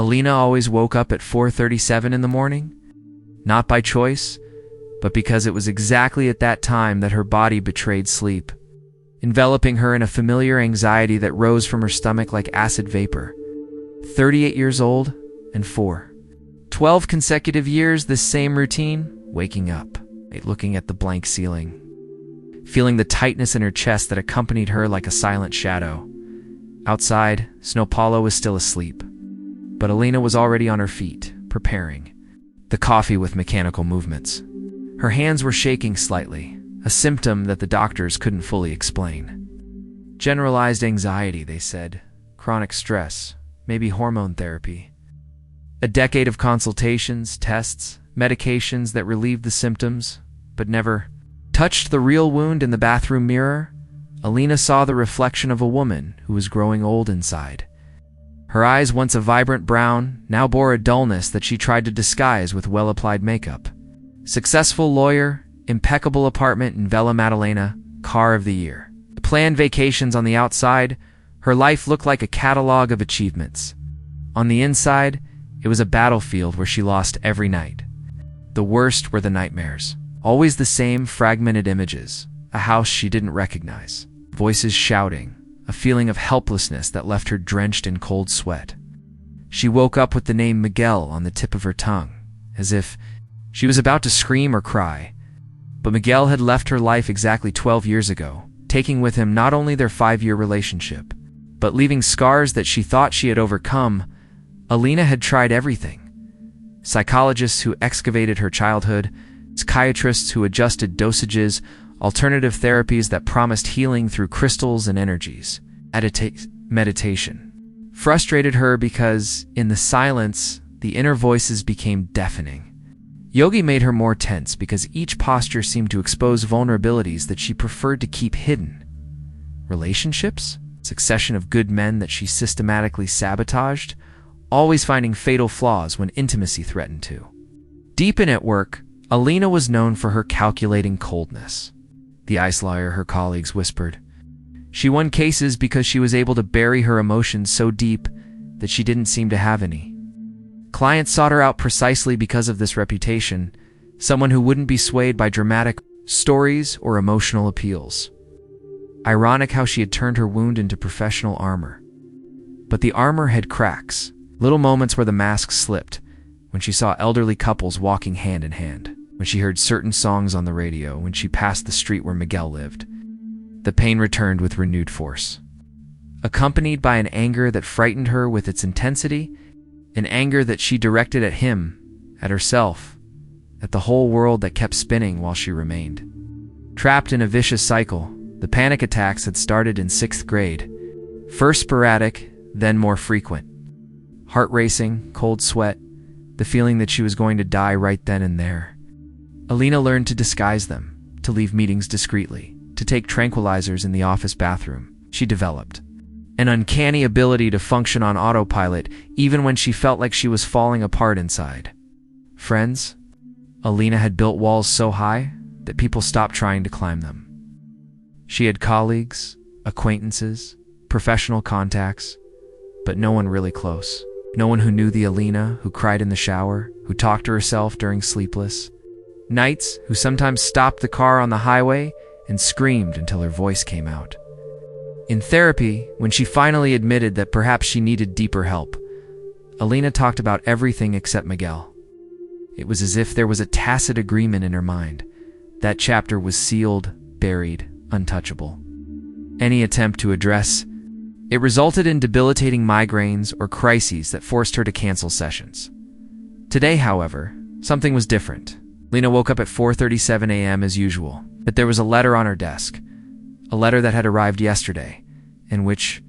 Elena always woke up at 4:37 in the morning, not by choice, but because it was exactly at that time that her body betrayed sleep, enveloping her in a familiar anxiety that rose from her stomach like acid vapor. 38 years old and 12 consecutive years, this same routine, waking up, looking at the blank ceiling, feeling the tightness in her chest that accompanied her like a silent shadow. Outside, São Paulo was still asleep, but Elena was already on her feet, preparing the coffee with mechanical movements. Her hands were shaking slightly, a symptom that the doctors couldn't fully explain. Generalized anxiety, they said, chronic stress, maybe hormone therapy. A decade of consultations, tests, medications that relieved the symptoms, but never touched the real wound. In the bathroom mirror, Elena saw the reflection of a woman who was growing old inside. Her eyes, once a vibrant brown, now bore a dullness that she tried to disguise with well-applied makeup. Successful lawyer, impeccable apartment in Villa Madalena, car of the year. Planned vacations on the outside, her life looked like a catalog of achievements. On the inside, it was a battlefield where she lost every night. The worst were the nightmares. Always the same fragmented images, a house she didn't recognize, voices shouting, a feeling of helplessness that left her drenched in cold sweat. She woke up with the name Miguel on the tip of her tongue, as if she was about to scream or cry. But Miguel had left her life exactly 12 years ago, taking with him not only their 5-year relationship, but leaving scars that she thought she had overcome. Elena had tried everything. Psychologists who excavated her childhood, psychiatrists who adjusted dosages, alternative therapies that promised healing through crystals and energies. Meditation frustrated her because, in the silence, the inner voices became deafening. Yoga made her more tense because each posture seemed to expose vulnerabilities that she preferred to keep hidden. Relationships? Succession of good men that she systematically sabotaged, always finding fatal flaws when intimacy threatened to. Deep in at work, Elena was known for her calculating coldness. The ice lawyer, her colleagues whispered. She won cases because she was able to bury her emotions so deep that she didn't seem to have any. Clients sought her out precisely because of this reputation, someone who wouldn't be swayed by dramatic stories or emotional appeals. Ironic how she had turned her wound into professional armor. But the armor had cracks, little moments where the mask slipped, when she saw elderly couples walking hand in hand, when she heard certain songs on the radio, when she passed the street where Miguel lived. The pain returned with renewed force, accompanied by an anger that frightened her with its intensity, an anger that she directed at him, at herself, at the whole world that kept spinning while she remained. Trapped in a vicious cycle, the panic attacks had started in 6th grade, first sporadic, then more frequent. Heart racing, cold sweat, the feeling that she was going to die right then and there. Elena learned to disguise them, to leave meetings discreetly, to take tranquilizers in the office bathroom. She developed an uncanny ability to function on autopilot even when she felt like she was falling apart inside. Friends? Elena had built walls so high that people stopped trying to climb them. She had colleagues, acquaintances, professional contacts, but no one really close. No one who knew the Elena who cried in the shower, who talked to herself during sleepless nights, who sometimes stopped the car on the highway and screamed until her voice came out. In therapy, when she finally admitted that perhaps she needed deeper help, Elena talked about everything except Miguel. It was as if there was a tacit agreement in her mind. That chapter was sealed, buried, untouchable. Any attempt to address it resulted in debilitating migraines or crises that forced her to cancel sessions. Today, however, something was different. Elena woke up at 4:37 a.m. as usual, but there was a letter on her desk, a letter that had arrived yesterday, and which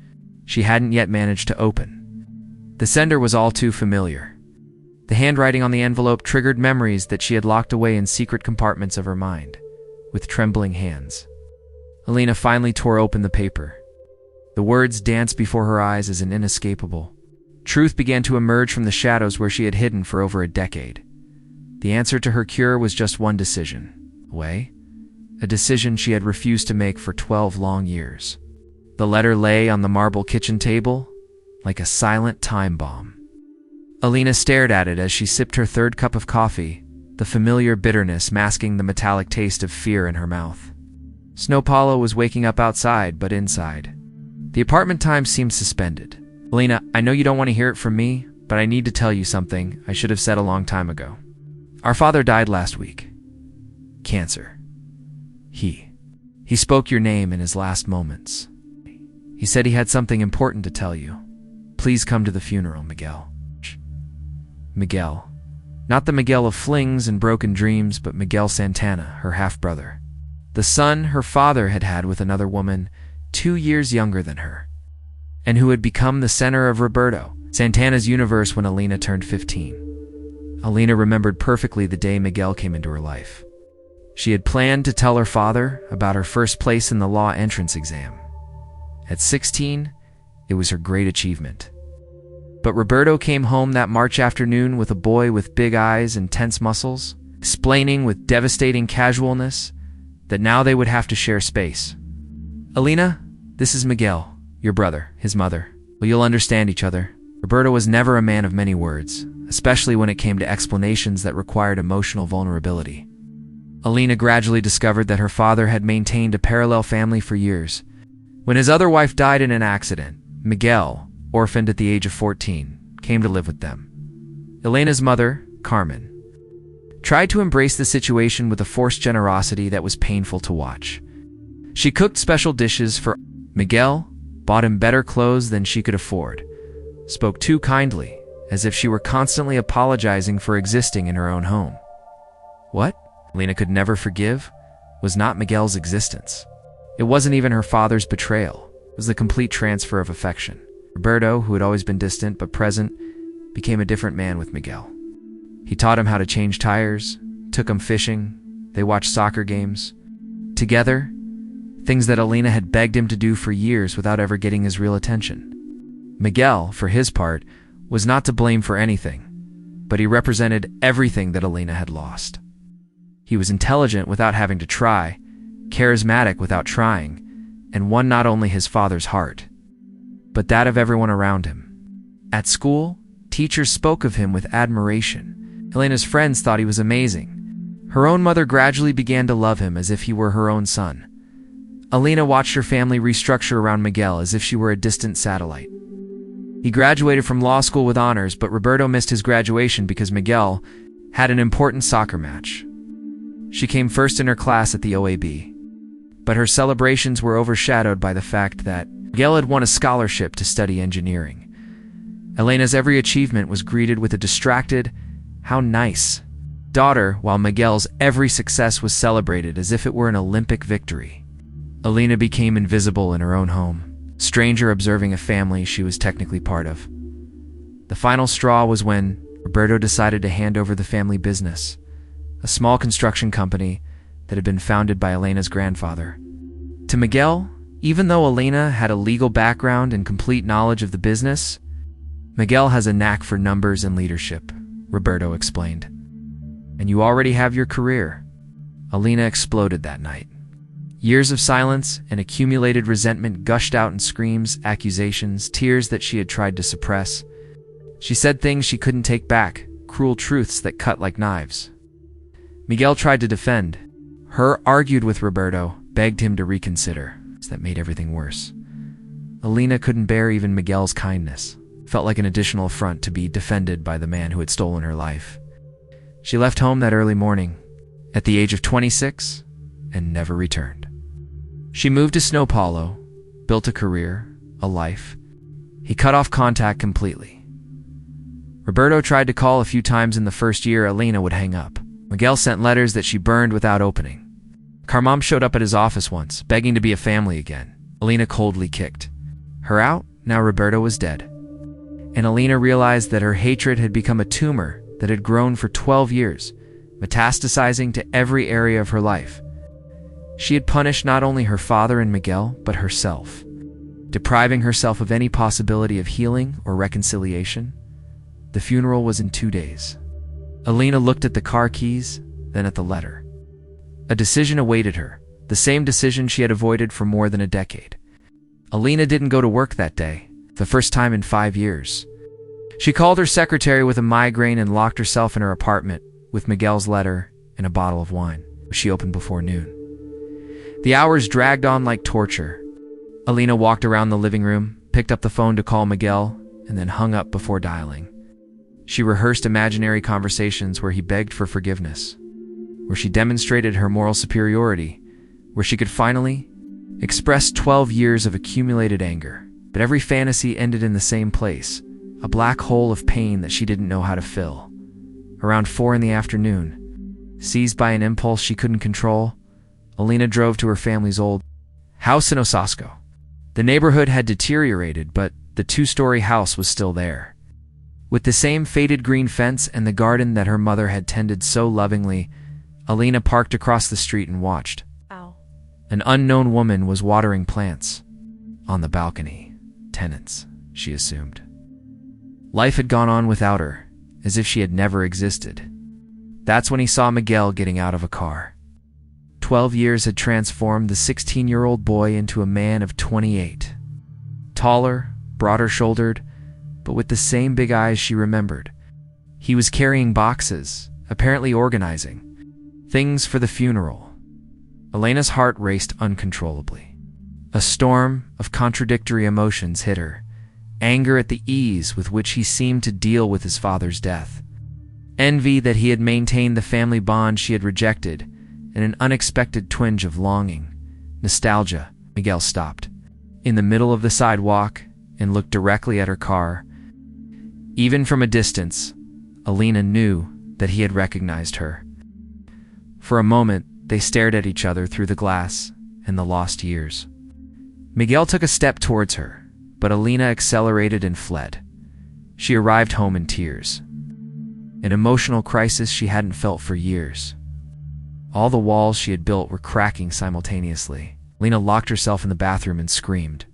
she hadn't yet managed to open. The sender was all too familiar. The handwriting on the envelope triggered memories that she had locked away in secret compartments of her mind. With trembling hands, Elena finally tore open the paper. The words danced before her eyes as an inescapable truth began to emerge from the shadows where she had hidden for over a decade. The answer to her cure was just one decision away, a decision she had refused to make for 12 long years. The letter lay on the marble kitchen table like a silent time bomb. Elena stared at it as she sipped her third cup of coffee, the familiar bitterness masking the metallic taste of fear in her mouth. São Paulo was waking up outside, but inside. The apartment time seemed suspended. Elena, I know you don't want to hear it from me, but I need to tell you something I should have said a long time ago. Our father died last week. Cancer. He spoke your name in his last moments. He said he had something important to tell you. Please come to the funeral, Miguel. Miguel. Not the Miguel of flings and broken dreams, but Miguel Santana, her half-brother. The son her father had had with another woman 2 years younger than her, and who had become the center of Roberto Santana's universe when Elena turned 15. Elena remembered perfectly the day Miguel came into her life. She had planned to tell her father about her first place in the law entrance exam. At 16, it was her great achievement. But Roberto came home that March afternoon with a boy with big eyes and tense muscles, explaining with devastating casualness that now they would have to share space. Elena, this is Miguel, your brother, his mother. Well, you'll understand each other. Roberto was never a man of many words, especially when it came to explanations that required emotional vulnerability. Elena gradually discovered that her father had maintained a parallel family for years. When his other wife died in an accident, Miguel, orphaned at the age of 14, came to live with them. Elena's mother, Carmen, tried to embrace the situation with a forced generosity that was painful to watch. She cooked special dishes for Miguel, bought him better clothes than she could afford, spoke too kindly, as if she were constantly apologizing for existing in her own home. What Elena could never forgive was not Miguel's existence. It wasn't even her father's betrayal. It was the complete transfer of affection. Roberto, who had always been distant but present, became a different man with Miguel. He taught him how to change tires, took him fishing, they watched soccer games. Together, things that Elena had begged him to do for years without ever getting his real attention. Miguel, for his part, was not to blame for anything, but he represented everything that Elena had lost. He was intelligent without having to try, charismatic without trying, and won not only his father's heart, but that of everyone around him. At school, teachers spoke of him with admiration. Elena's friends thought he was amazing. Her own mother gradually began to love him as if he were her own son. Elena watched her family restructure around Miguel as if she were a distant satellite. He graduated from law school with honors, but Roberto missed his graduation because Miguel had an important soccer match. She came first in her class at the OAB, but her celebrations were overshadowed by the fact that Miguel had won a scholarship to study engineering. Elena's every achievement was greeted with a distracted, "How nice," daughter, while Miguel's every success was celebrated as if it were an Olympic victory. Elena became invisible in her own home, a stranger observing a family she was technically part of. The final straw was when Roberto decided to hand over the family business, a small construction company that had been founded by Elena's grandfather. To Miguel, even though Elena had a legal background and complete knowledge of the business, Miguel has a knack for numbers and leadership, Roberto explained. And you already have your career. Elena exploded that night. Years of silence and accumulated resentment gushed out in screams, accusations, tears that she had tried to suppress. She said things she couldn't take back, cruel truths that cut like knives. Miguel tried to defend her, argued with Roberto, begged him to reconsider. That made everything worse. Elena couldn't bear even Miguel's kindness. Felt like an additional affront to be defended by the man who had stolen her life. She left home that early morning, at the age of 26, and never returned. She moved to São Paulo, built a career, a life. He cut off contact completely. Roberto tried to call a few times in the first year. Elena would hang up. Miguel sent letters that she burned without opening. Carmam showed up at his office once, begging to be a family again. Elena coldly kicked her out. Now Roberto was dead. And Elena realized that her hatred had become a tumor that had grown for 12 years, metastasizing to every area of her life. She had punished not only her father and Miguel, but herself, depriving herself of any possibility of healing or reconciliation. The funeral was in 2 days. Elena looked at the car keys, then at the letter. A decision awaited her, the same decision she had avoided for more than a decade. Elena didn't go to work that day, the first time in 5 years. She called her secretary with a migraine and locked herself in her apartment with Miguel's letter and a bottle of wine, which she opened before noon. The hours dragged on like torture. Elena walked around the living room, picked up the phone to call Miguel, and then hung up before dialing. She rehearsed imaginary conversations where he begged for forgiveness, where she demonstrated her moral superiority, where she could finally express 12 years of accumulated anger. But every fantasy ended in the same place, a black hole of pain that she didn't know how to fill. Around 4 in the afternoon, seized by an impulse she couldn't control, Elena drove to her family's old house in Osasco. The neighborhood had deteriorated, but the 2-story house was still there. With the same faded green fence and the garden that her mother had tended so lovingly, Elena parked across the street and watched. Ow. An unknown woman was watering plants on the balcony. Tenants, she assumed. Life had gone on without her, as if she had never existed. That's when he saw Miguel getting out of a car. 12 years had transformed the 16-year-old boy into a man of 28. Taller, broader-shouldered, but with the same big eyes she remembered. He was carrying boxes, apparently organizing things for the funeral. Elena's heart raced uncontrollably. A storm of contradictory emotions hit her. Anger at the ease with which he seemed to deal with his father's death. Envy that he had maintained the family bond she had rejected, and an unexpected twinge of longing. Nostalgia. Miguel stopped in the middle of the sidewalk and looked directly at her car. Even from a distance, Elena knew that he had recognized her. For a moment, they stared at each other through the glass and the lost years. Miguel took a step towards her, but Elena accelerated and fled. She arrived home in tears. An emotional crisis she hadn't felt for years. All the walls she had built were cracking simultaneously. Elena locked herself in the bathroom and screamed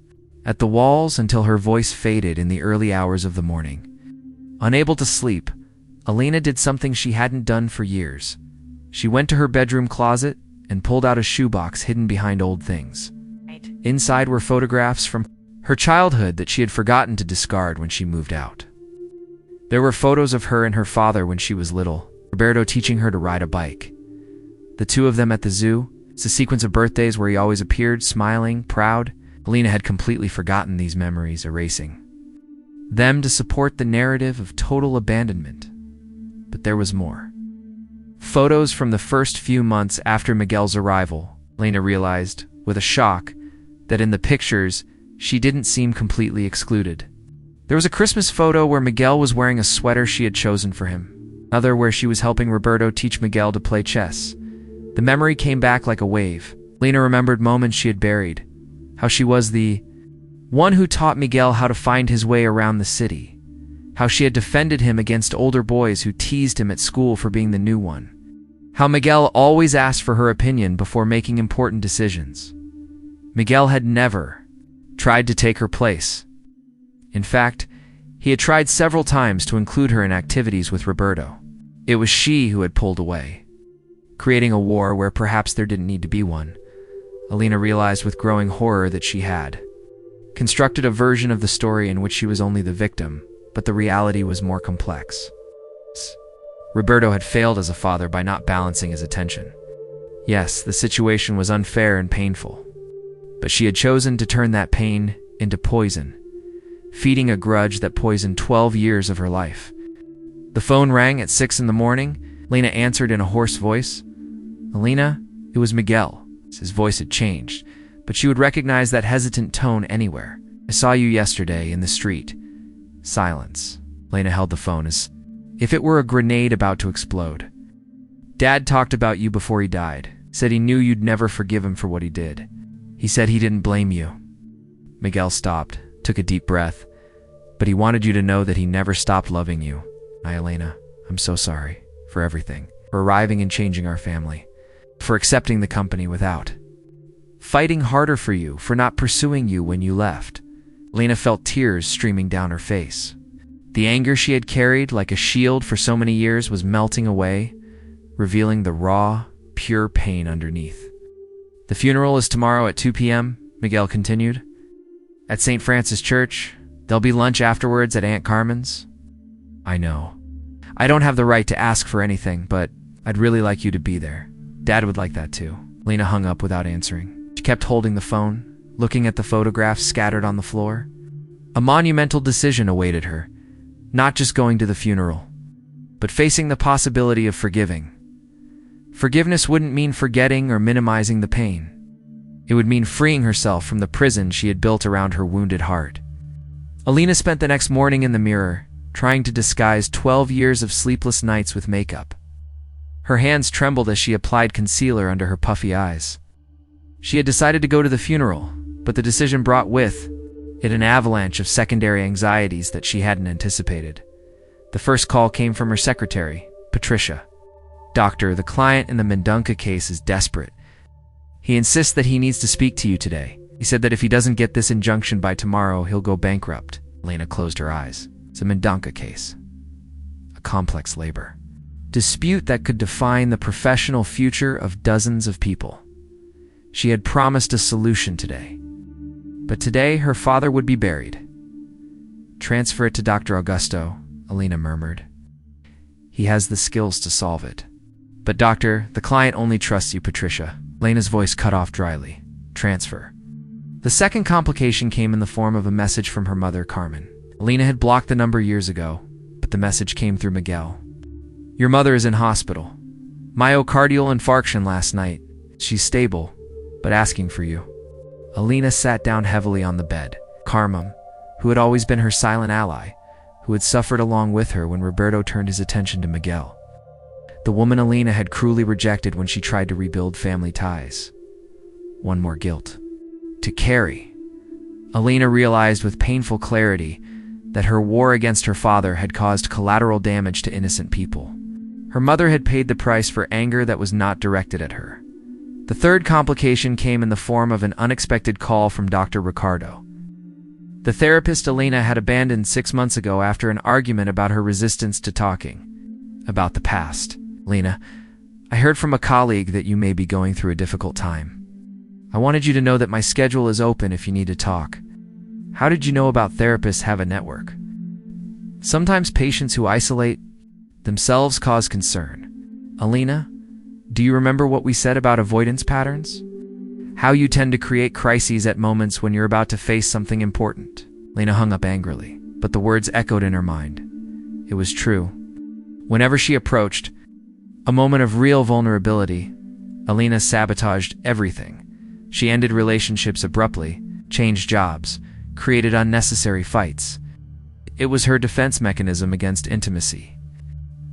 at the walls until her voice faded in the early hours of the morning. Unable to sleep, Elena did something she hadn't done for years. She went to her bedroom closet and pulled out a shoebox hidden behind old things. Inside were photographs from her childhood that she had forgotten to discard when she moved out. There were photos of her and her father when she was little, Roberto teaching her to ride a bike. The two of them at the zoo. It's a sequence of birthdays where he always appeared, smiling, proud. Elena had completely forgotten these memories, erasing them to support the narrative of total abandonment. But there was more. Photos from the first few months after Miguel's arrival. Elena realized, with a shock, that in the pictures, she didn't seem completely excluded. There was a Christmas photo where Miguel was wearing a sweater she had chosen for him. Another where she was helping Roberto teach Miguel to play chess. The memory came back like a wave. Elena remembered moments she had buried. How she was the one who taught Miguel how to find his way around the city. How she had defended him against older boys who teased him at school for being the new one. How Miguel always asked for her opinion before making important decisions. Miguel had never tried to take her place. In fact, he had tried several times to include her in activities with Roberto. It was she who had pulled away, creating a war where perhaps there didn't need to be one. Elena realized with growing horror that she had constructed a version of the story in which she was only the victim, but the reality was more complex. Roberto had failed as a father by not balancing his attention. Yes, the situation was unfair and painful, but she had chosen to turn that pain into poison, feeding a grudge that poisoned 12 years of her life. The phone rang at 6 in the morning. Elena answered in a hoarse voice. Elena, it was Miguel. His voice had changed, but she would recognize that hesitant tone anywhere. I saw you yesterday in the street. Silence. Elena held the phone as if it were a grenade about to explode. Dad talked about you before he died. Said he knew you'd never forgive him for what he did. He said he didn't blame you. Miguel stopped, took a deep breath, but he wanted you to know that he never stopped loving you. Elena, I'm so sorry for everything, for arriving and changing our family, for accepting the company without fighting harder for you, for not pursuing you when you left. Elena felt tears streaming down her face. The anger she had carried like a shield for so many years was melting away, revealing the raw, pure pain underneath. The funeral is tomorrow at 2 p.m., Miguel continued. At St. Francis Church. There'll be lunch afterwards at Aunt Carmen's. I know. I don't have the right to ask for anything, but I'd really like you to be there. Dad would like that too. Elena hung up without answering. She kept holding the phone, looking at the photographs scattered on the floor. A monumental decision awaited her, not just going to the funeral, but facing the possibility of forgiving. Forgiveness wouldn't mean forgetting or minimizing the pain. It would mean freeing herself from the prison she had built around her wounded heart. Elena spent the next morning in the mirror, trying to disguise 12 years of sleepless nights with makeup. Her hands trembled as she applied concealer under her puffy eyes. She had decided to go to the funeral, but the decision brought with it an avalanche of secondary anxieties that she hadn't anticipated. The first call came from her secretary, Patricia. "Doctor, the client in the Mendonca case is desperate. He insists that he needs to speak to you today. He said that if he doesn't get this injunction by tomorrow, he'll go bankrupt." Elena closed her eyes. It's a Mendonca case. A complex labor dispute that could define the professional future of dozens of people. She had promised a solution today. But today, her father would be buried. "Transfer it to Dr. Augusto," Elena murmured. "He has the skills to solve it." "But doctor, the client only trusts you, Patricia." Elena's voice cut off dryly. "Transfer." The second complication came in the form of a message from her mother, Carmen. Elena had blocked the number years ago, but the message came through Miguel. "Your mother is in hospital. Myocardial infarction last night. She's stable, but asking for you." Elena sat down heavily on the bed. Carmen, who had always been her silent ally, who had suffered along with her when Roberto turned his attention to Miguel. The woman Elena had cruelly rejected when she tried to rebuild family ties. One more guilt to carry. Elena realized with painful clarity that her war against her father had caused collateral damage to innocent people. Her mother had paid the price for anger that was not directed at her. The third complication came in the form of an unexpected call from Dr. Ricardo. The therapist Elena had abandoned 6 months ago after an argument about her resistance to talking about the past. "Elena, I heard from a colleague that you may be going through a difficult time. I wanted you to know that my schedule is open if you need to talk. How did you know about therapists have a network? Sometimes patients who isolate themselves cause concern. Elena, do you remember what we said about avoidance patterns? How you tend to create crises at moments when you're about to face something important." Elena hung up angrily, but the words echoed in her mind. It was true. Whenever she approached a moment of real vulnerability, Elena sabotaged everything. She ended relationships abruptly, changed jobs, created unnecessary fights. It was her defense mechanism against intimacy.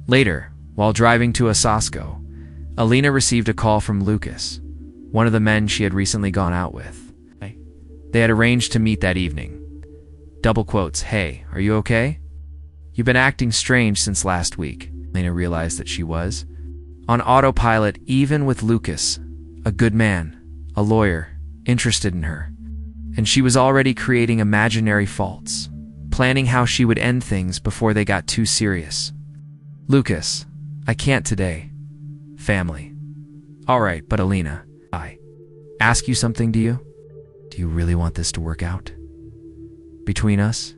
Later, while driving to Osasco, Elena received a call from Lucas, one of the men she had recently gone out with. They had arranged to meet that evening. Double quotes, "Hey, are you okay? You've been acting strange since last week." Elena realized that she was on autopilot even with Lucas, a good man, a lawyer, interested in her. And she was already creating imaginary faults, planning how she would end things before they got too serious. "Lucas, I can't today. Family." "All right, but Elena, I ask you something, do you? Do you really want this to work out between us?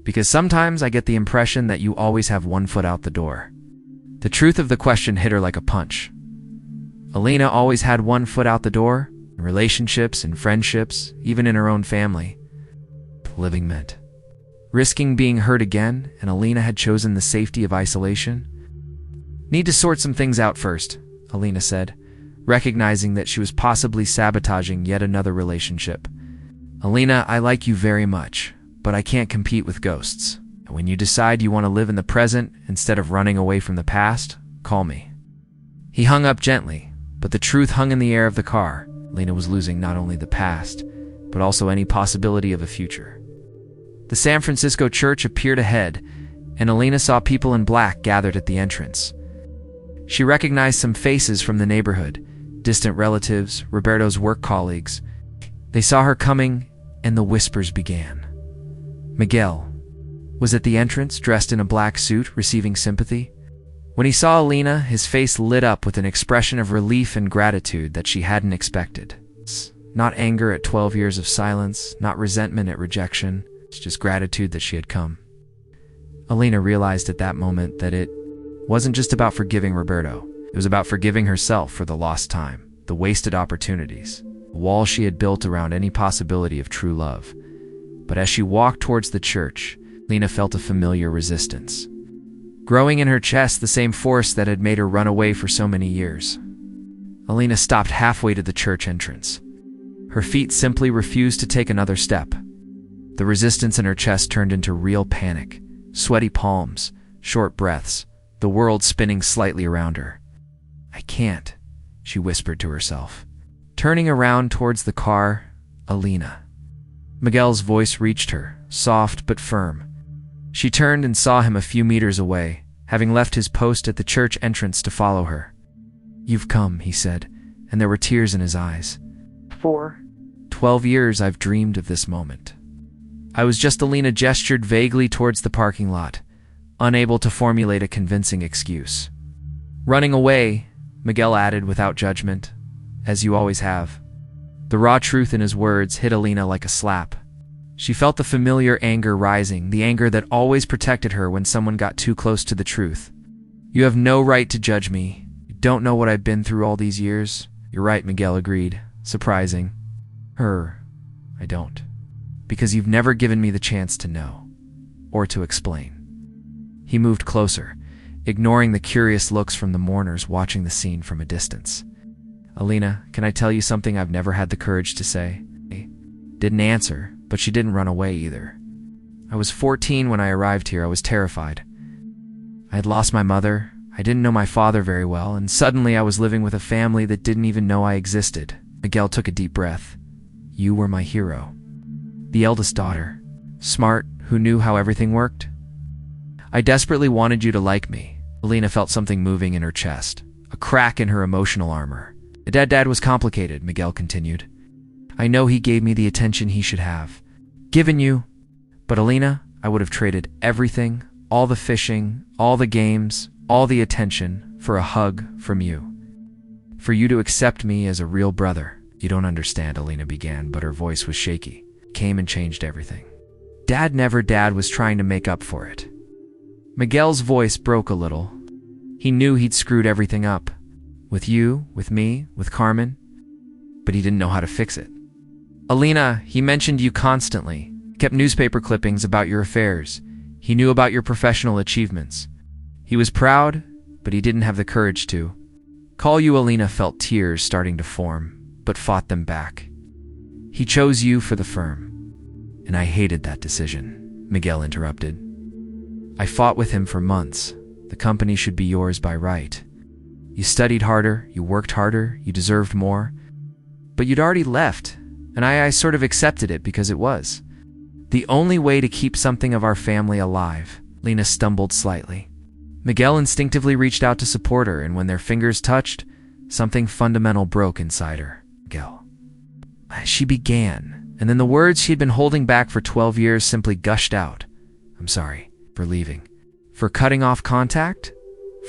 Because sometimes I get the impression that you always have one foot out the door." The truth of the question hit her like a punch. Elena always had one foot out the door, in relationships and friendships, even in her own family. Living meant risking being hurt again, and Elena had chosen the safety of isolation. "Need to sort some things out first," Elena said, recognizing that she was possibly sabotaging yet another relationship. "Elena, I like you very much, but I can't compete with ghosts. And when you decide you want to live in the present instead of running away from the past, call me." He hung up gently, but the truth hung in the air of the car. Elena was losing not only the past, but also any possibility of a future. The San Francisco church appeared ahead, and Elena saw people in black gathered at the entrance. She recognized some faces from the neighborhood, distant relatives, Roberto's work colleagues. They saw her coming, and the whispers began. Miguel was at the entrance, dressed in a black suit, receiving sympathy. When he saw Elena, his face lit up with an expression of relief and gratitude that she hadn't expected. Not anger at 12 years of silence, not resentment at rejection, it's just gratitude that she had come. Elena realized at that moment that it wasn't just about forgiving Roberto. It was about forgiving herself for the lost time, the wasted opportunities, the wall she had built around any possibility of true love. But as she walked towards the church, Elena felt a familiar resistance, growing in her chest, the same force that had made her run away for so many years. Elena stopped halfway to the church entrance. Her feet simply refused to take another step. The resistance in her chest turned into real panic, sweaty palms, short breaths, the world spinning slightly around her. "I can't," she whispered to herself. Turning around towards the car, "Elena." Miguel's voice reached her, soft but firm. She turned and saw him a few meters away, having left his post at the church entrance to follow her. "You've come," he said, and there were tears in his eyes. "For 12 years I've dreamed of this moment." "I was just," Elena gestured vaguely towards the parking lot, unable to formulate a convincing excuse. "Running away," Miguel added without judgment, "as you always have." The raw truth in his words hit Elena like a slap. She felt the familiar anger rising, the anger that always protected her when someone got too close to the truth. "You have no right to judge me. You don't know what I've been through all these years." "You're right," Miguel agreed, surprising her. "I don't. Because you've never given me the chance to know, or to explain." He moved closer, ignoring the curious looks from the mourners watching the scene from a distance. "Elena, can I tell you something I've never had the courage to say?" Didn't answer, but she didn't run away either. "I was 14 when I arrived here. I was terrified. I had lost my mother. I didn't know my father very well, and suddenly I was living with a family that didn't even know I existed." Miguel took a deep breath. "You were my hero. The eldest daughter. Smart, who knew how everything worked. I desperately wanted you to like me." Elena felt something moving in her chest, a crack in her emotional armor. Dad was complicated," Miguel continued. "I know he gave me the attention he should have given you. But Elena, I would have traded everything, all the fishing, all the games, all the attention, for a hug from you. For you to accept me as a real brother." "You don't understand," Elena began, but her voice was shaky. "Came and changed everything. Dad was trying to make up for it." Miguel's voice broke a little. He knew he'd screwed everything up. With you, with me, with Carmen. But he didn't know how to fix it. "Elena, he mentioned you constantly. Kept newspaper clippings about your affairs. He knew about your professional achievements. He was proud, but he didn't have the courage to call you." Elena felt tears starting to form, but fought them back. "He chose you for the firm. And I hated that decision," Miguel interrupted. "I fought with him for months. The company should be yours by right. You studied harder, you worked harder, you deserved more. But you'd already left, and I sort of accepted it because it was the only way to keep something of our family alive." Lena stumbled slightly. Miguel instinctively reached out to support her, and when their fingers touched, something fundamental broke inside her. "Miguel," she began, and then the words she had been holding back for 12 years simply gushed out. "I'm sorry for leaving. For cutting off contact?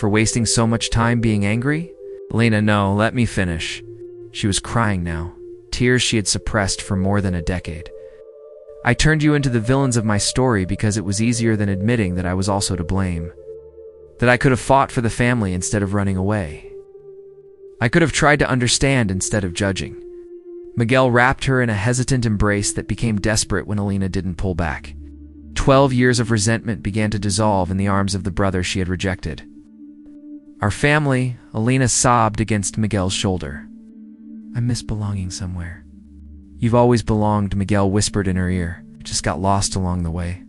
For wasting so much time being angry?" "Elena, no, let me finish." She was crying now, tears she had suppressed for more than a decade. "I turned you into the villains of my story because it was easier than admitting that I was also to blame. That I could have fought for the family instead of running away. I could have tried to understand instead of judging." Miguel wrapped her in a hesitant embrace that became desperate when Elena didn't pull back. 12 years of resentment began to dissolve in the arms of the brother she had rejected. "Our family," Elena sobbed against Miguel's shoulder. "I miss belonging somewhere." "You've always belonged," Miguel whispered in her ear. "It just got lost along the way."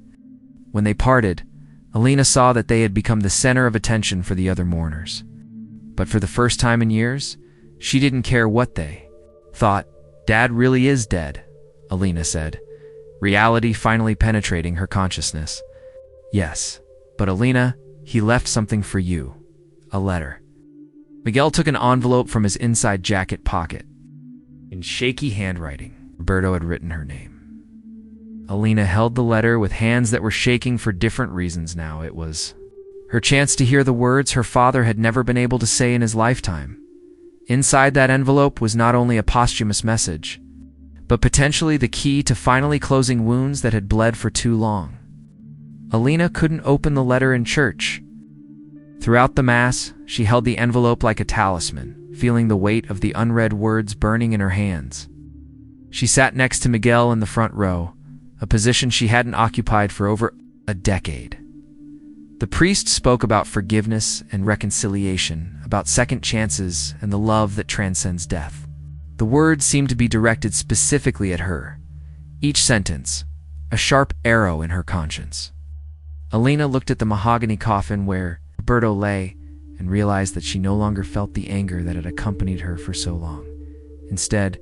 When they parted, Elena saw that they had become the center of attention for the other mourners. But for the first time in years, she didn't care what they thought. "Dad really is dead," Elena said, reality finally penetrating her consciousness. "Yes, but Elena, he left something for you. A letter." Miguel took an envelope from his inside jacket pocket. In shaky handwriting, Roberto had written her name. Elena held the letter with hands that were shaking for different reasons now. It was her chance to hear the words her father had never been able to say in his lifetime. Inside that envelope was not only a posthumous message, but potentially the key to finally closing wounds that had bled for too long. Elena couldn't open the letter in church. Throughout the Mass, she held the envelope like a talisman, feeling the weight of the unread words burning in her hands. She sat next to Miguel in the front row, a position she hadn't occupied for over a decade. The priest spoke about forgiveness and reconciliation, about second chances and the love that transcends death. The words seemed to be directed specifically at her, each sentence a sharp arrow in her conscience. Elena looked at the mahogany coffin where Roberto lay and realized that she no longer felt the anger that had accompanied her for so long. Instead,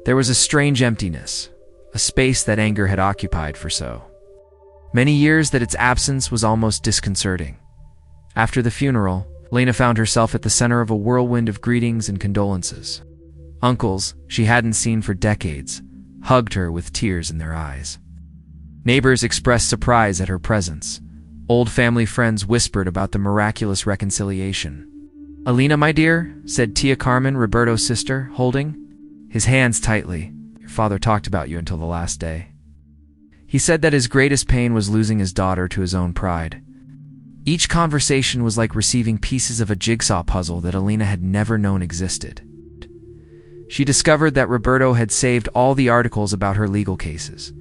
there was a strange emptiness, a space that anger had occupied for so many years that its absence was almost disconcerting. After the funeral, Elena found herself at the center of a whirlwind of greetings and condolences. Uncles she hadn't seen for decades hugged her with tears in their eyes. Neighbors expressed surprise at her presence. Old family friends whispered about the miraculous reconciliation. "Elena, my dear," said Tia Carmen, Roberto's sister, holding his hands tightly. "Your father talked about you until the last day. He said that his greatest pain was losing his daughter to his own pride." Each conversation was like receiving pieces of a jigsaw puzzle that Elena had never known existed. She discovered that Roberto had saved all the articles about her legal cases,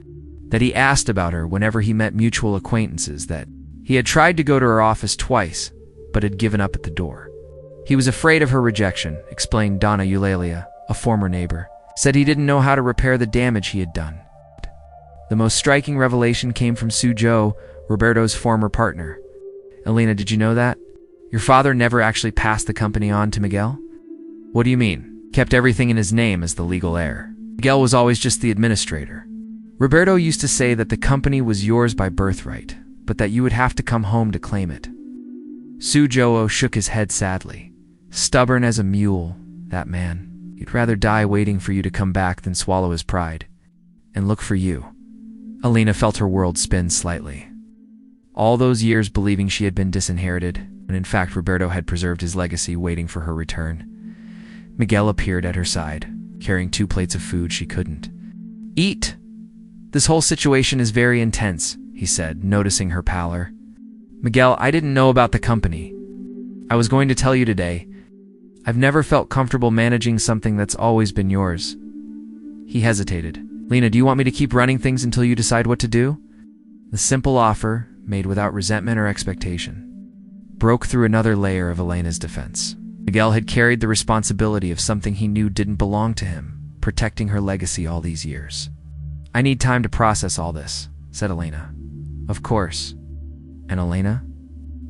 that he asked about her whenever he met mutual acquaintances, that he had tried to go to her office twice, but had given up at the door. He was afraid of her rejection, explained Donna Eulalia, a former neighbor. Said he didn't know how to repair the damage he had done. The most striking revelation came from Sujo, Roberto's former partner. "Elena, did you know that? Your father never actually passed the company on to Miguel?" "What do you mean? Kept everything in his name as the legal heir. Miguel was always just the administrator. Roberto used to say that the company was yours by birthright, but that you would have to come home to claim it." Sujo shook his head sadly. "Stubborn as a mule, that man. He'd rather die waiting for you to come back than swallow his pride. And look for you." Elena felt her world spin slightly. All those years believing she had been disinherited, when in fact Roberto had preserved his legacy waiting for her return. Miguel appeared at her side, carrying 2 plates of food she couldn't eat. "This whole situation is very intense," he said, noticing her pallor. "Miguel, I didn't know about the company. I was going to tell you today. I've never felt comfortable managing something that's always been yours." He hesitated. "Lena, do you want me to keep running things until you decide what to do?" The simple offer, made without resentment or expectation, broke through another layer of Elena's defense. Miguel had carried the responsibility of something he knew didn't belong to him, protecting her legacy all these years. "I need time to process all this," said Elena. "Of course." "And Elena?"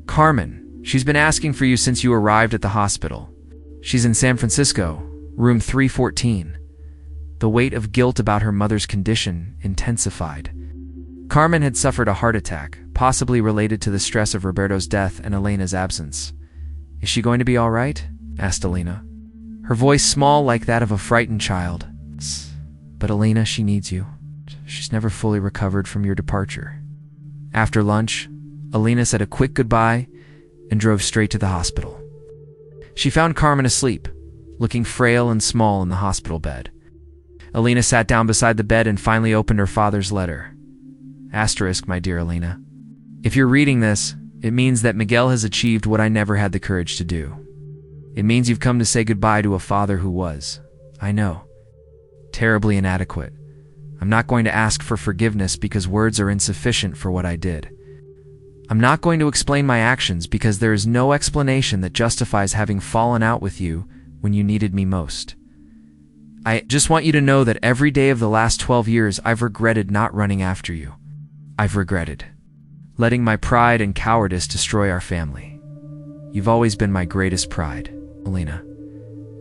"Carmen. She's been asking for you since you arrived at the hospital. She's in San Francisco, room 314. The weight of guilt about her mother's condition intensified. Carmen had suffered a heart attack, possibly related to the stress of Roberto's death and Elena's absence. "Is she going to be all right?" asked Elena, her voice small like that of a frightened child. "But Elena, she needs you. She's never fully recovered from your departure." After lunch, Elena said a quick goodbye and drove straight to the hospital. She found Carmen asleep, looking frail and small in the hospital bed. Elena sat down beside the bed and finally opened her father's letter. Asterisk, my dear Elena. If you're reading this, it means that Miguel has achieved what I never had the courage to do. It means you've come to say goodbye to a father who was, I know, terribly inadequate. I'm not going to ask for forgiveness because words are insufficient for what I did. I'm not going to explain my actions because there is no explanation that justifies having fallen out with you when you needed me most. I just want you to know that every day of the last 12 years I've regretted not running after you. I've regretted letting my pride and cowardice destroy our family. You've always been my greatest pride, Elena.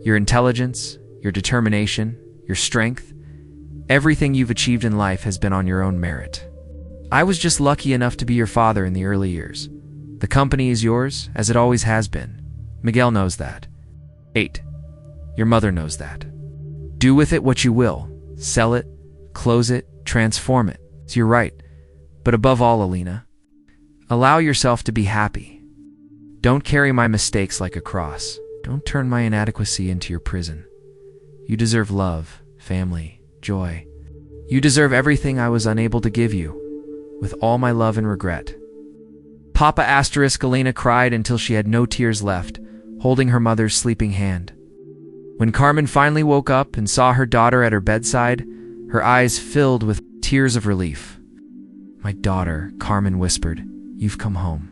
Your intelligence, your determination, your strength, everything you've achieved in life has been on your own merit. I was just lucky enough to be your father in the early years. The company is yours, as it always has been. Miguel knows that. 8. Your mother knows that. Do with it what you will. Sell it, close it, transform it. It's your right. But above all, Elena, allow yourself to be happy. Don't carry my mistakes like a cross. Don't turn my inadequacy into your prison. You deserve love, family, joy. You deserve everything I was unable to give you. With all my love and regret, Papa asterisk Elena cried until she had no tears left, holding her mother's sleeping hand. When Carmen finally woke up and saw her daughter at her bedside, her eyes filled with tears of relief. "My daughter," Carmen whispered, "you've come home."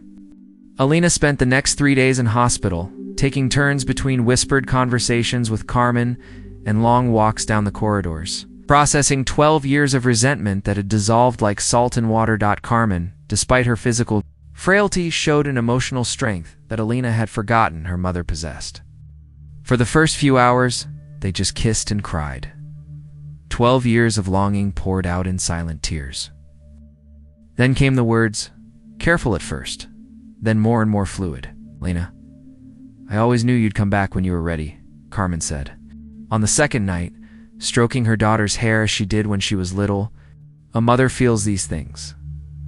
Elena spent the next 3 days in hospital, taking turns between whispered conversations with Carmen and long walks down the corridors, processing 12 years of resentment that had dissolved like salt in water. Carmen, despite her physical frailty, showed an emotional strength that Elena had forgotten her mother possessed. For the first few hours, they just kissed and cried. 12 years of longing poured out in silent tears. Then came the words, careful at first, then more and more fluid. "Lena, I always knew you'd come back when you were ready," Carmen said. On the second night, stroking her daughter's hair as she did when she was little, a mother feels these things.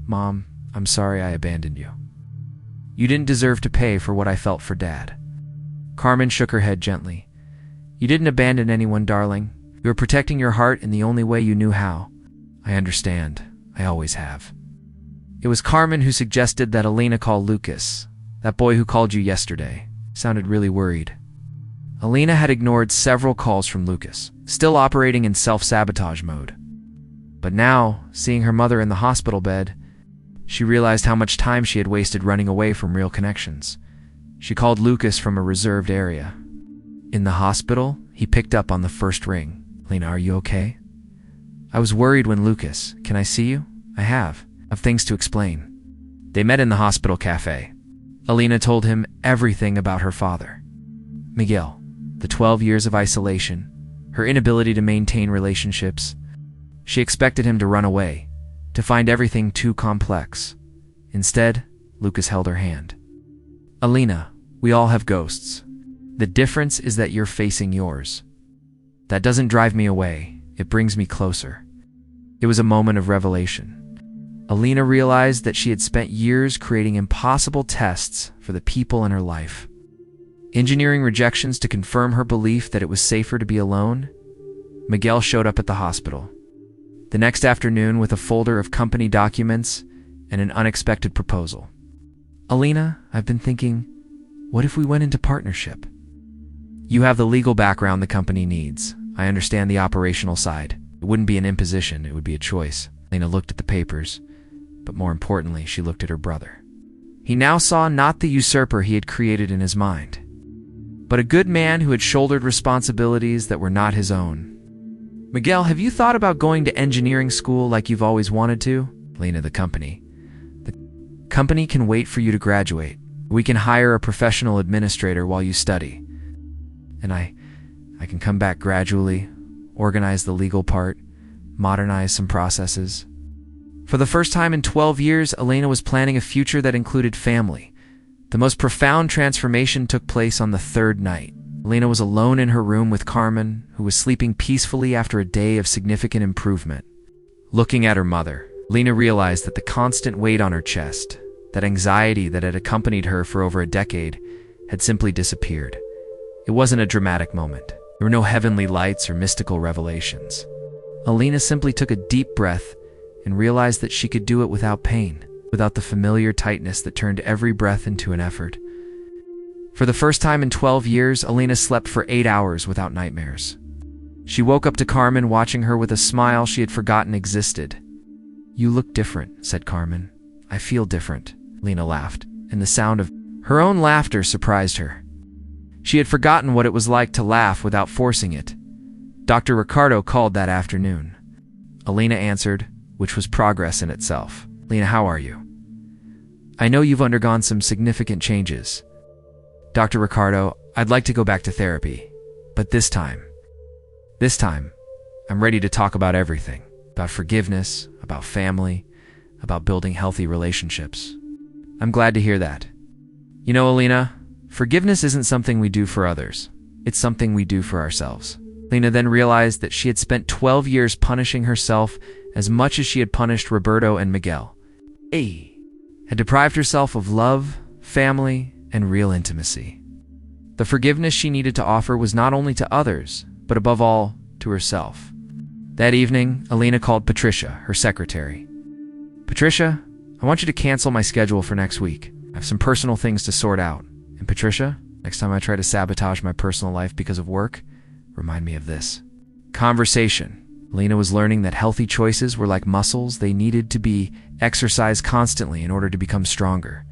"Mom, I'm sorry I abandoned you. You didn't deserve to pay for what I felt for Dad." Carmen shook her head gently. "You didn't abandon anyone, darling. You were protecting your heart in the only way you knew how." "I understand. I always have." It was Carmen who suggested that Elena call Lucas. "That boy who called you yesterday sounded really worried." Elena had ignored several calls from Lucas, still operating in self-sabotage mode. But now, seeing her mother in the hospital bed, she realized how much time she had wasted running away from real connections. She called Lucas from a reserved area. In the hospital, he picked up on the first ring. "Lena, are you okay?" "I was worried when Lucas, can I see you?" "I have things to explain." They met in the hospital cafe. Elena told him everything about her father. Miguel, the 12 years of isolation, her inability to maintain relationships. She expected him to run away, to find everything too complex. Instead, Lucas held her hand. "Elena, we all have ghosts. The difference is that you're facing yours. That doesn't drive me away, it brings me closer." It was a moment of revelation. Elena realized that she had spent years creating impossible tests for the people in her life. Engineering rejections to confirm her belief that it was safer to be alone. Miguel showed up at the hospital the next afternoon with a folder of company documents and an unexpected proposal. "Elena, I've been thinking, what if we went into partnership? You have the legal background the company needs. I understand the operational side. It wouldn't be an imposition, it would be a choice." Elena looked at the papers, but more importantly, she looked at her brother. He now saw not the usurper he had created in his mind, but a good man who had shouldered responsibilities that were not his own. "Miguel, have you thought about going to engineering school like you've always wanted to?" "Elena, the company can wait for you to graduate. We can hire a professional administrator while you study. And I can come back gradually, organize the legal part, modernize some processes." For the first time in 12 years, Elena was planning a future that included family. The most profound transformation took place on the third night. Elena was alone in her room with Carmen, who was sleeping peacefully after a day of significant improvement. Looking at her mother, Elena realized that the constant weight on her chest, that anxiety that had accompanied her for over a decade, had simply disappeared. It wasn't a dramatic moment. There were no heavenly lights or mystical revelations. Elena simply took a deep breath and realized that she could do it without pain, without the familiar tightness that turned every breath into an effort. For the first time in 12 years, Elena slept for 8 hours without nightmares. She woke up to Carmen watching her with a smile she had forgotten existed. "You look different," said Carmen. "I feel different," Elena laughed, and the sound of her own laughter surprised her. She had forgotten what it was like to laugh without forcing it. Dr. Ricardo called that afternoon. Elena answered, which was progress in itself. "Lena, how are you?" "I know you've undergone some significant changes. Dr. Ricardo, I'd like to go back to therapy, but this time, I'm ready to talk about everything. About forgiveness, about family, about building healthy relationships." "I'm glad to hear that. You know, Elena, forgiveness isn't something we do for others. It's something we do for ourselves." Elena then realized that she had spent 12 years punishing herself as much as she had punished Roberto and Miguel. Had deprived herself of love, family, and real intimacy. The forgiveness she needed to offer was not only to others, but above all, to herself. That evening, Elena called Patricia, her secretary. "Patricia, I want you to cancel my schedule for next week. I have some personal things to sort out. And Patricia, next time I try to sabotage my personal life because of work, remind me of this. Conversation. Elena was learning that healthy choices were like muscles. They needed to be exercised constantly in order to become stronger.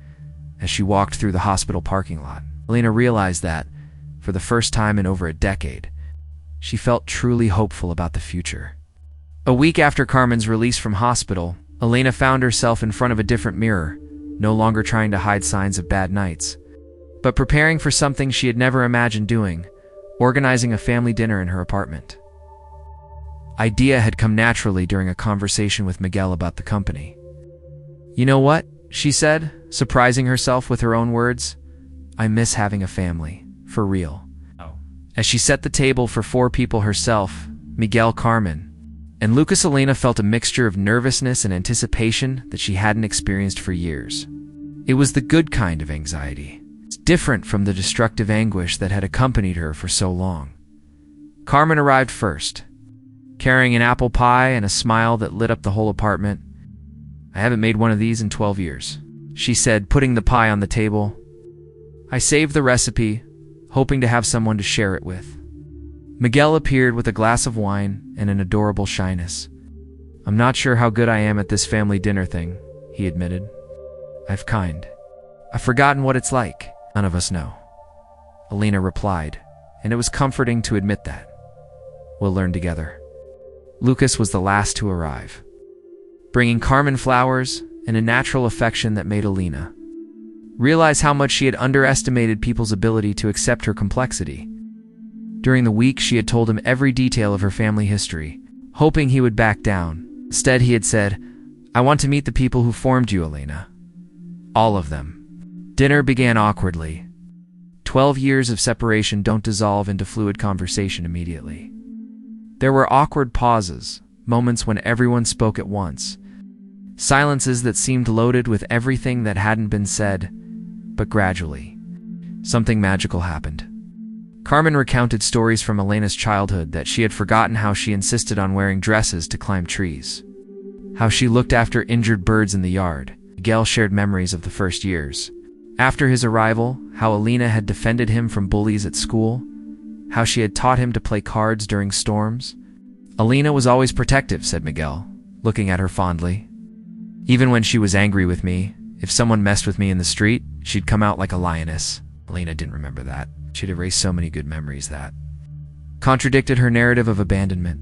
As she walked through the hospital parking lot, Elena realized that, for the first time in over a decade, she felt truly hopeful about the future. A week after Carmen's release from hospital, Elena found herself in front of a different mirror, no longer trying to hide signs of bad nights, but preparing for something she had never imagined doing, organizing a family dinner in her apartment. Idea had come naturally during a conversation with Miguel about the company. "You know what?" she said, surprising herself with her own words. "I miss having a family, for real." As she set the table for 4 people herself, Miguel, Carmen, and Lucas, Elena felt a mixture of nervousness and anticipation that she hadn't experienced for years. It was the good kind of anxiety. It's different from the destructive anguish that had accompanied her for so long. Carmen arrived first, carrying an apple pie and a smile that lit up the whole apartment. "I haven't made one of these in 12 years, she said, putting the pie on the table. "I saved the recipe, hoping to have someone to share it with." Miguel appeared with a glass of wine and an adorable shyness. "I'm not sure how good I am at this family dinner thing," he admitted. I've forgotten what it's like. None of us know," Elena replied, and it was comforting to admit that. "We'll learn together." Lucas was the last to arrive, bringing Carmen flowers and a natural affection that made Elena realize how much she had underestimated people's ability to accept her complexity. During the week, she had told him every detail of her family history, hoping he would back down. Instead, he had said, "I want to meet the people who formed you, Elena. All of them." Dinner began awkwardly. 12 years of separation don't dissolve into fluid conversation immediately. There were awkward pauses, moments when everyone spoke at once, silences that seemed loaded with everything that hadn't been said. But gradually, something magical happened. Carmen recounted stories from Elena's childhood, that she had forgotten how she insisted on wearing dresses to climb trees, how she looked after injured birds in the yard. Miguel shared memories of the first years. After his arrival, how Elena had defended him from bullies at school, how she had taught him to play cards during storms. "Elena was always protective," said Miguel, looking at her fondly. "Even when she was angry with me, if someone messed with me in the street, she'd come out like a lioness." Elena didn't remember that. She'd erased so many good memories that contradicted her narrative of abandonment.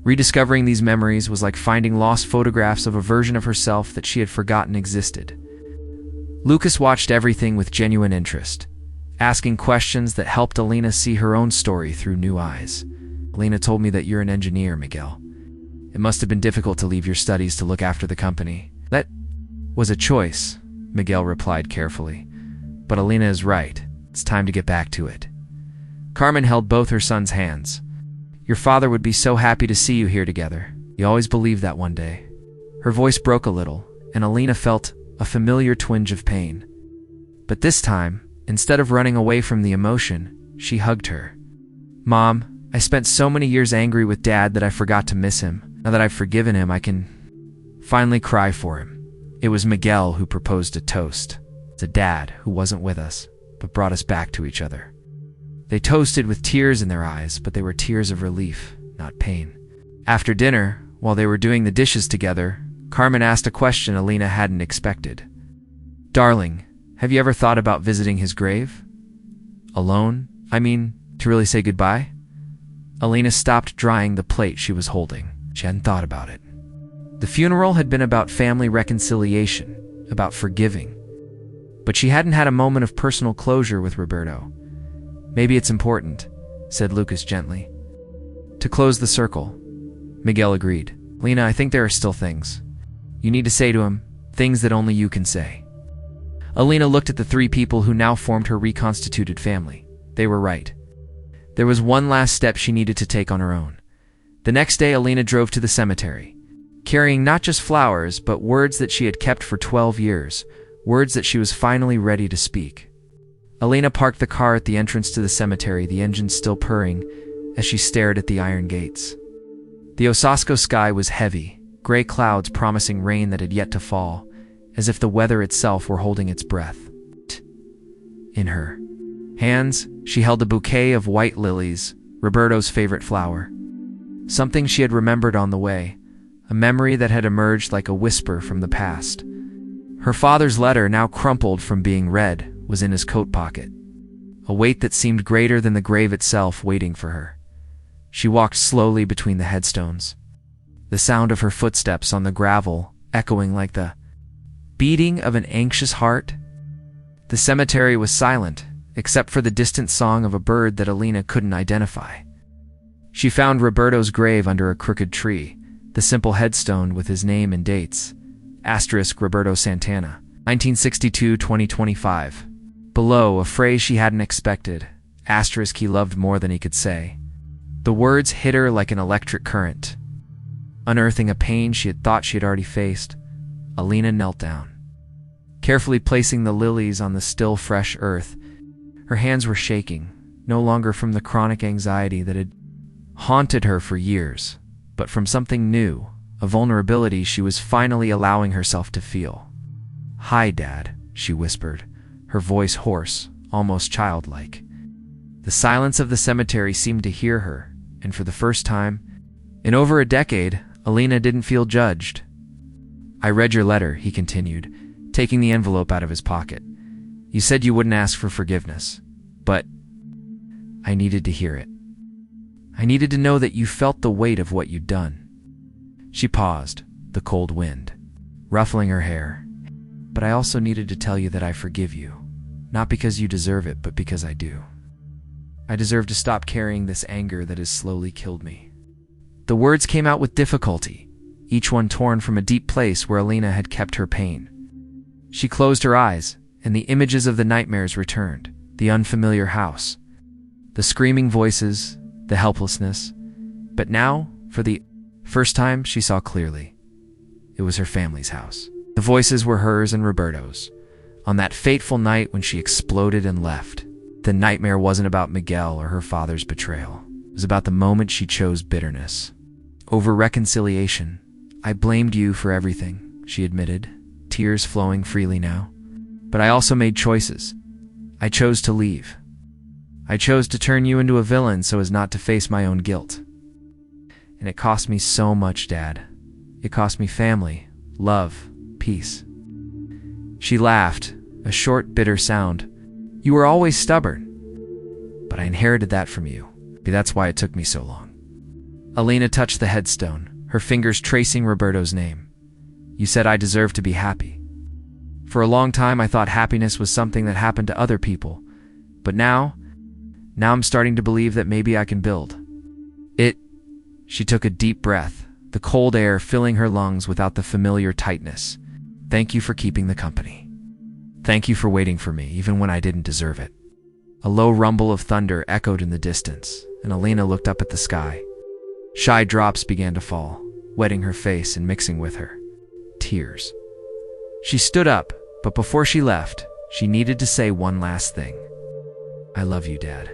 Rediscovering these memories was like finding lost photographs of a version of herself that she had forgotten existed. Lucas watched everything with genuine interest, asking questions that helped Elena see her own story through new eyes. "Elena told me that you're an engineer, Miguel. It must have been difficult to leave your studies to look after the company." "That was a choice," Miguel replied carefully. "But Elena is right. It's time to get back to it." Carmen held both her son's hands. "Your father would be so happy to see you here together. He always believed that one day." Her voice broke a little, and Elena felt a familiar twinge of pain. But this time, instead of running away from the emotion, she hugged her. "Mom, I spent so many years angry with Dad that I forgot to miss him. Now that I've forgiven him, I can finally cry for him." It was Miguel who proposed a toast. It's a dad who wasn't with us, but brought us back to each other. They toasted with tears in their eyes, but they were tears of relief, not pain. After dinner, while they were doing the dishes together, Carmen asked a question Elena hadn't expected. "Darling, have you ever thought about visiting his grave? Alone? I mean, to really say goodbye?" Elena stopped drying the plate she was holding. She hadn't thought about it. The funeral had been about family reconciliation, about forgiving. But she hadn't had a moment of personal closure with Roberto. "Maybe it's important," said Lucas gently. "To close the circle." Miguel agreed. "Elena, I think there are still things you need to say to him, things that only you can say." Elena looked at the 3 people who now formed her reconstituted family. They were right. There was one last step she needed to take on her own. The next day, Elena drove to the cemetery, carrying not just flowers, but words that she had kept for 12 years, words that she was finally ready to speak. Elena parked the car at the entrance to the cemetery, the engine still purring, as she stared at the iron gates. The Osasco sky was heavy, gray clouds promising rain that had yet to fall, as if the weather itself were holding its breath. In her hands, she held a bouquet of white lilies, Roberto's favorite flower. Something she had remembered on the way, a memory that had emerged like a whisper from the past. Her father's letter, now crumpled from being read, was in his coat pocket. A weight that seemed greater than the grave itself waiting for her. She walked slowly between the headstones, the sound of her footsteps on the gravel echoing like the beating of an anxious heart. The cemetery was silent, except for the distant song of a bird that Elena couldn't identify. She found Roberto's grave under a crooked tree, the simple headstone with his name and dates. * Roberto Santana, 1962-2025. Below, a phrase she hadn't expected. * he loved more than he could say. The words hit her like an electric current. Unearthing a pain she had thought she had already faced, Elena knelt down, carefully placing the lilies on the still fresh earth. Her hands were shaking, no longer from the chronic anxiety that had haunted her for years, but from something new, a vulnerability she was finally allowing herself to feel. "Hi, Dad," she whispered, her voice hoarse, almost childlike. The silence of the cemetery seemed to hear her, and for the first time in over a decade, Elena didn't feel judged. "I read your letter," he continued, taking the envelope out of his pocket. "You said you wouldn't ask for forgiveness, but I needed to hear it. I needed to know that you felt the weight of what you'd done." She paused, the cold wind ruffling her hair. "But I also needed to tell you that I forgive you, not because you deserve it, but because I do. I deserve to stop carrying this anger that has slowly killed me." The words came out with difficulty, each one torn from a deep place where Elena had kept her pain. She closed her eyes, and the images of the nightmares returned. The unfamiliar house, the screaming voices, the helplessness. But now, for the first time, she saw clearly. It was her family's house. The voices were hers and Roberto's. On that fateful night when she exploded and left, the nightmare wasn't about Miguel or her father's betrayal. It was about the moment she chose bitterness over reconciliation. "I blamed you for everything," she admitted, tears flowing freely now. "But I also made choices. I chose to leave. I chose to turn you into a villain so as not to face my own guilt. And it cost me so much, Dad. It cost me family, love, peace." She laughed, a short, bitter sound. "You were always stubborn. But I inherited that from you. That's why it took me so long." Elena touched the headstone, her fingers tracing Roberto's name. "You said I deserved to be happy. For a long time I thought happiness was something that happened to other people. But now I'm starting to believe that maybe I can build it." She took a deep breath, the cold air filling her lungs without the familiar tightness. "Thank you for keeping the company. Thank you for waiting for me, even when I didn't deserve it." A low rumble of thunder echoed in the distance, and Elena looked up at the sky. Shy drops began to fall, wetting her face and mixing with her tears. She stood up, but before she left, she needed to say one last thing. "I love you, Dad.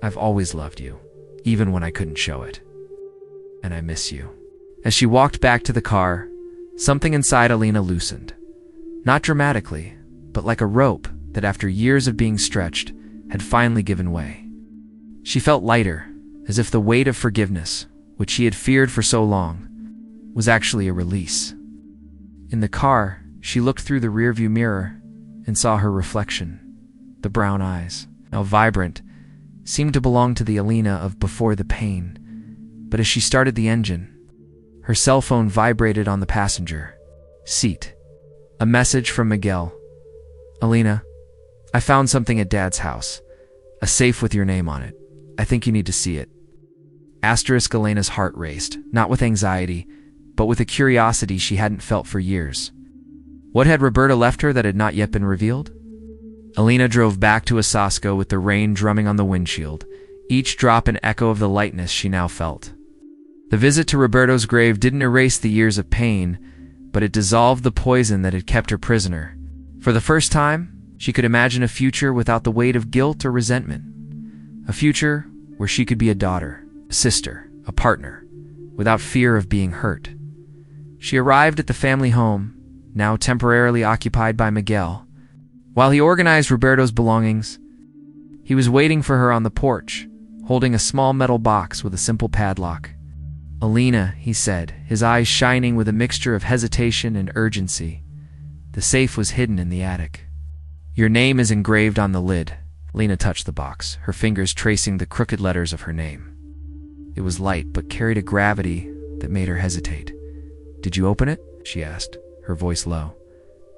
I've always loved you, even when I couldn't show it. And I miss you." As she walked back to the car, something inside Elena loosened. Not dramatically, but like a rope that after years of being stretched, had finally given way. She felt lighter, as if the weight of forgiveness, which she had feared for so long, was actually a release. In the car, she looked through the rearview mirror and saw her reflection. The brown eyes, now vibrant, seemed to belong to the Elena of before the pain. But as she started the engine, her cell phone vibrated on the passenger seat. A message from Miguel. "Elena, I found something at Dad's house. A safe with your name on it. I think you need to see it." Elena's heart raced, not with anxiety, but with a curiosity she hadn't felt for years. What had Roberto left her that had not yet been revealed? Elena drove back to Osasco with the rain drumming on the windshield, each drop an echo of the lightness she now felt. The visit to Roberto's grave didn't erase the years of pain, but it dissolved the poison that had kept her prisoner. For the first time, she could imagine a future without the weight of guilt or resentment. A future where she could be a daughter, a sister, a partner, without fear of being hurt. She arrived at the family home, now temporarily occupied by Miguel. While he organized Roberto's belongings, he was waiting for her on the porch, holding a small metal box with a simple padlock. "Elena," he said, his eyes shining with a mixture of hesitation and urgency. The safe was hidden in the attic. "Your name is engraved on the lid." Elena touched the box, her fingers tracing the crooked letters of her name. It was light, but carried a gravity that made her hesitate. "Did you open it?" she asked, her voice low.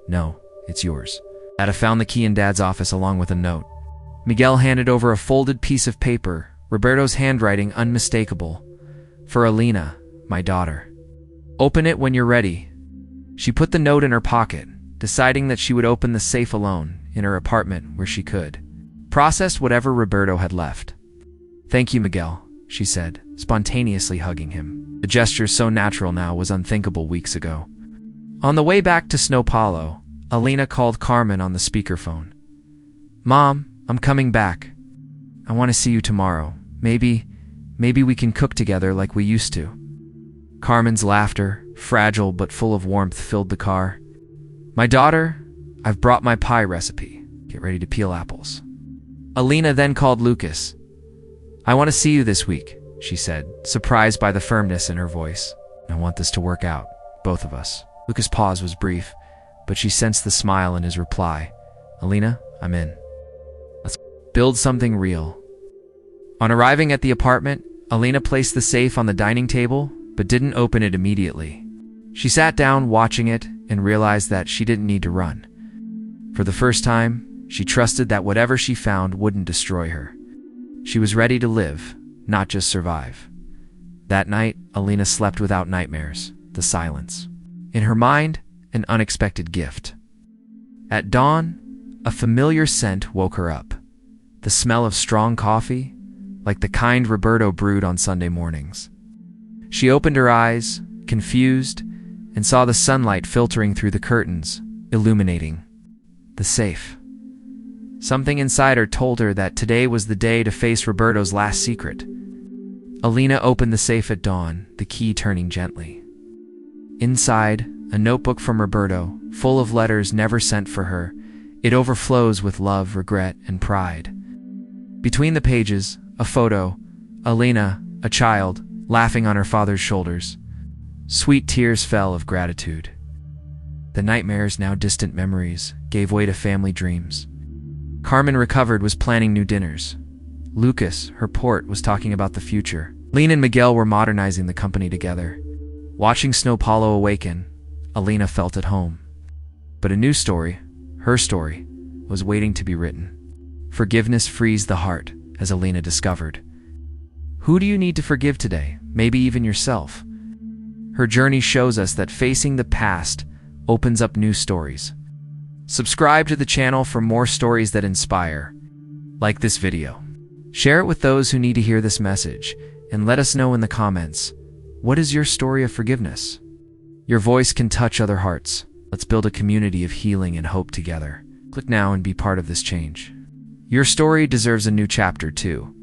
"No, it's yours. Dad found the key in Dad's office along with a note." Miguel handed over a folded piece of paper, Roberto's handwriting unmistakable. "For Elena, my daughter. Open it when you're ready." She put the note in her pocket, deciding that she would open the safe alone, in her apartment where she could process whatever Roberto had left. "Thank you, Miguel," she said, spontaneously hugging him. The gesture, so natural now, was unthinkable weeks ago. On the way back to São Paulo, Elena called Carmen on the speakerphone. "Mom, I'm coming back. I want to see you tomorrow. Maybe we can cook together like we used to." Carmen's laughter, fragile but full of warmth, filled the car. "My daughter, I've brought my pie recipe. Get ready to peel apples." Elena then called Lucas. "I want to see you this week," she said, surprised by the firmness in her voice. "I want this to work out, both of us." Lucas' pause was brief, but she sensed the smile in his reply. "Elena, I'm in. Let's build something real." On arriving at the apartment, Elena placed the safe on the dining table, but didn't open it immediately. She sat down watching it and realized that she didn't need to run. For the first time, she trusted that whatever she found wouldn't destroy her. She was ready to live, not just survive. That night, Elena slept without nightmares, the silence. In her mind, an unexpected gift. At dawn, a familiar scent woke her up. The smell of strong coffee, like the kind Roberto brewed on Sunday mornings. She opened her eyes, confused, and saw the sunlight filtering through the curtains, illuminating the safe. Something inside her told her that today was the day to face Roberto's last secret. Elena opened the safe at dawn, the key turning gently. Inside, a notebook from Roberto, full of letters never sent for her. It overflows with love, regret, and pride. Between the pages, a photo, Elena, a child, laughing on her father's shoulders. Sweet tears fell of gratitude. The nightmares, now distant memories, gave way to family dreams. Carmen, recovered, was planning new dinners. Lucas, her port, was talking about the future. Elena and Miguel were modernizing the company together. Watching São Paulo awaken, Elena felt at home. But a new story, her story, was waiting to be written. Forgiveness frees the heart, as Elena discovered. Who do you need to forgive today? Maybe even yourself. Her journey shows us that facing the past opens up new stories. Subscribe to the channel for more stories that inspire. Like this video. Share it with those who need to hear this message, and let us know in the comments, what is your story of forgiveness? Your voice can touch other hearts. Let's build a community of healing and hope together. Click now and be part of this change. Your story deserves a new chapter too.